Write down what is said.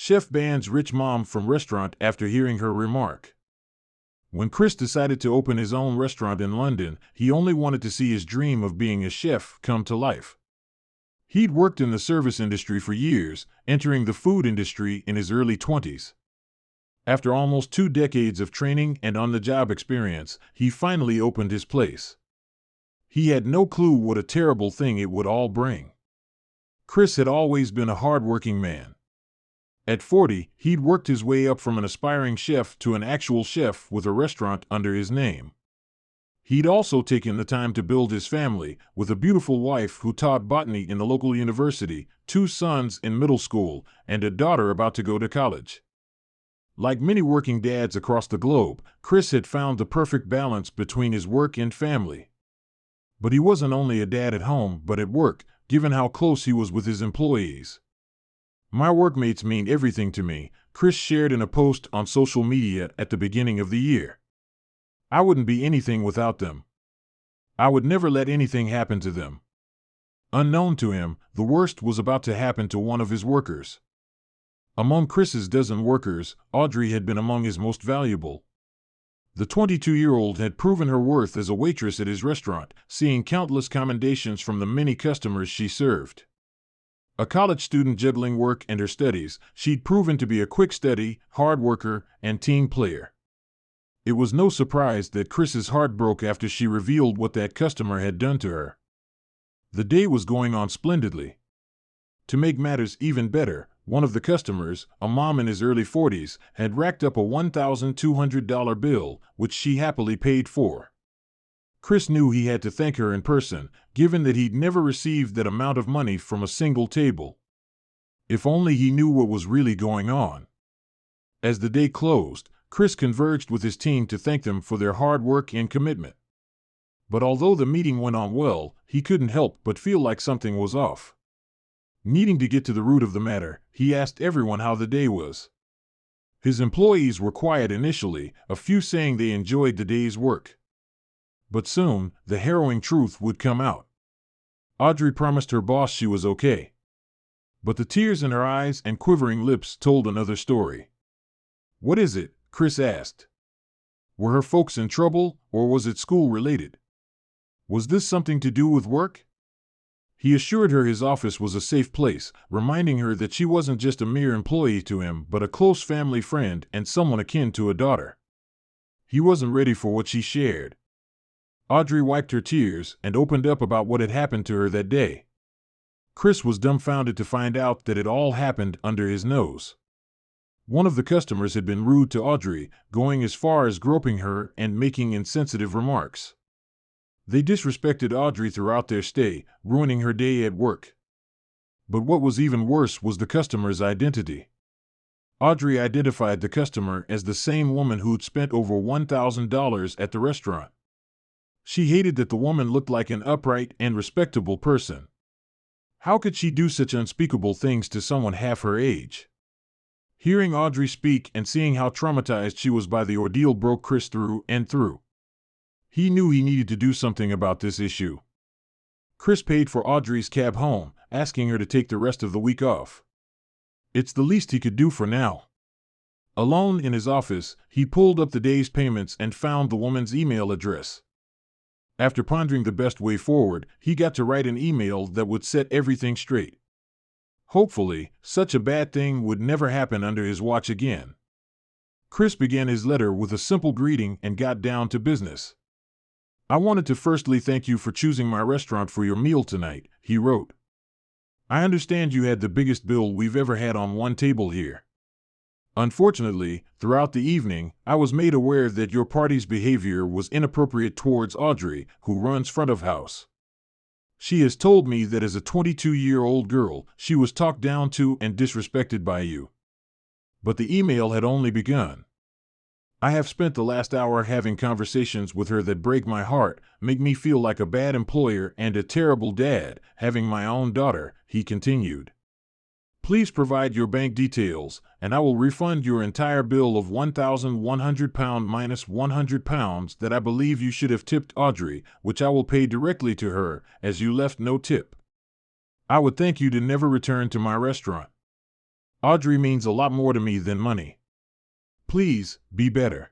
Chef bans rich mom from restaurant after hearing her remark. When Chris decided to open his own restaurant in London, he only wanted to see his dream of being a chef come to life. He'd worked in the service industry for years, entering the food industry in his early 20s. After almost 2 decades of training and on-the-job experience, he finally opened his place. He had no clue what a terrible thing it would all bring. Chris had always been a hard-working man. At 40, he'd worked his way up from an aspiring chef to an actual chef with a restaurant under his name. He'd also taken the time to build his family, with a beautiful wife who taught botany in the local university, 2 sons in middle school, and a daughter about to go to college. Like many working dads across the globe, Chris had found the perfect balance between his work and family. But he wasn't only a dad at home, but at work, given how close he was with his employees. "My workmates mean everything to me," Chris shared in a post on social media at the beginning of the year. "I wouldn't be anything without them. I would never let anything happen to them." Unknown to him, the worst was about to happen to one of his workers. Among Chris's dozen workers, Audrey had been among his most valuable. The 22-year-old had proven her worth as a waitress at his restaurant, seeing countless commendations from the many customers she served. A college student juggling work and her studies, she'd proven to be a quick study, hard worker, and team player. It was no surprise that Chris's heart broke after she revealed what that customer had done to her. The day was going on splendidly. To make matters even better, one of the customers, a mom in his early 40s, had racked up a $1,200 bill, which she happily paid for. Chris knew he had to thank her in person, given that he'd never received that amount of money from a single table. If only he knew what was really going on. As the day closed, Chris converged with his team to thank them for their hard work and commitment. But although the meeting went on well, he couldn't help but feel like something was off. Needing to get to the root of the matter, he asked everyone how the day was. His employees were quiet initially, a few saying they enjoyed the day's work. But soon, the harrowing truth would come out. Audrey promised her boss she was okay. But the tears in her eyes and quivering lips told another story. "What is it?" Chris asked. Were her folks in trouble, or was it school-related? Was this something to do with work? He assured her his office was a safe place, reminding her that she wasn't just a mere employee to him, but a close family friend and someone akin to a daughter. He wasn't ready for what she shared. Audrey wiped her tears and opened up about what had happened to her that day. Chris was dumbfounded to find out that it all happened under his nose. One of the customers had been rude to Audrey, going as far as groping her and making insensitive remarks. They disrespected Audrey throughout their stay, ruining her day at work. But what was even worse was the customer's identity. Audrey identified the customer as the same woman who'd spent over $1,000 at the restaurant. She hated that the woman looked like an upright and respectable person. How could she do such unspeakable things to someone half her age? Hearing Audrey speak and seeing how traumatized she was by the ordeal broke Chris through and through. He knew he needed to do something about this issue. Chris paid for Audrey's cab home, asking her to take the rest of the week off. It's the least he could do for now. Alone in his office, he pulled up the day's payments and found the woman's email address. After pondering the best way forward, he got to write an email that would set everything straight. Hopefully, such a bad thing would never happen under his watch again. Chris began his letter with a simple greeting and got down to business. "I wanted to firstly thank you for choosing my restaurant for your meal tonight," he wrote. "I understand you had the biggest bill we've ever had on one table here. Unfortunately, throughout the evening, I was made aware that your party's behavior was inappropriate towards Audrey, who runs front of house. She has told me that as a 22-year-old girl, she was talked down to and disrespected by you." But the email had only begun. "I have spent the last hour having conversations with her that break my heart, make me feel like a bad employer and a terrible dad, having my own daughter," he continued. "Please provide your bank details, and I will refund your entire bill of £1,100 minus £100 that I believe you should have tipped Audrey, which I will pay directly to her, as you left no tip. I would thank you to never return to my restaurant." Audrey means a lot more to me than money. Please, be better.